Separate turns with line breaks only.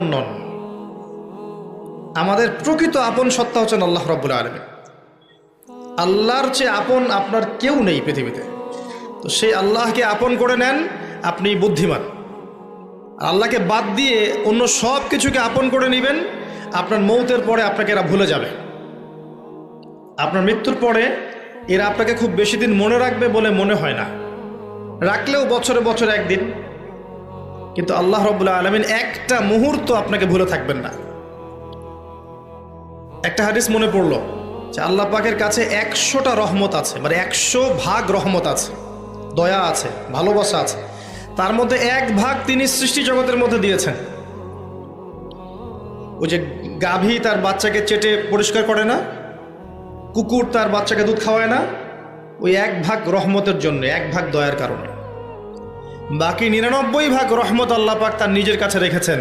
নন। আমাদের প্রকৃত আপন সত্তা হচ্ছেন আল্লাহ রাব্বুল আলামিন। আল্লাহর চেয়ে আপন আপনার কেউ নেই পৃথিবীতে। তো সেই আল্লাহকে আপন করে নেন, আপনি বুদ্ধিমান। আল্লাহকে বাদ দিয়ে অন্য সব কিছুকে আপন করে নেবেন, আপনার মৌতের পরে আপনাকে এরা ভুলে যাবে। আপনার মৃত্যুর পরে এরা আপনাকে খুব বেশি দিন মনে রাখবে বলে মনে হয় না, রাখলেও বছরে বছরে একদিন। কিন্তু আল্লাহ রাব্বুল আলামিন একটা মুহূর্ত আপনাকে ভুলে থাকবেন না। একটা হাদিস মনে পড়লো যে আল্লাহ পাকের কাছে 100টা রহমত আছে, মানে 100 ভাগ রহমত আছে, দয়া আছে, ভালোবাসা আছে। তার মধ্যে 1 ভাগ তিনি সৃষ্টি জগতের মধ্যে দিয়েছেন। ওই যে গাভী তার বাচ্চাকে চেটে পরিষ্কার করে না, কুকুর তার বাচ্চাকে দুধ খাওয়ায় না, ওই 1 ভাগ রহমতের জন্য, 1 ভাগ দয়ার কারণে। বাকি 99 ভাগ রহমত আল্লাহ পাক তার নিজের কাছে রেখেছেন।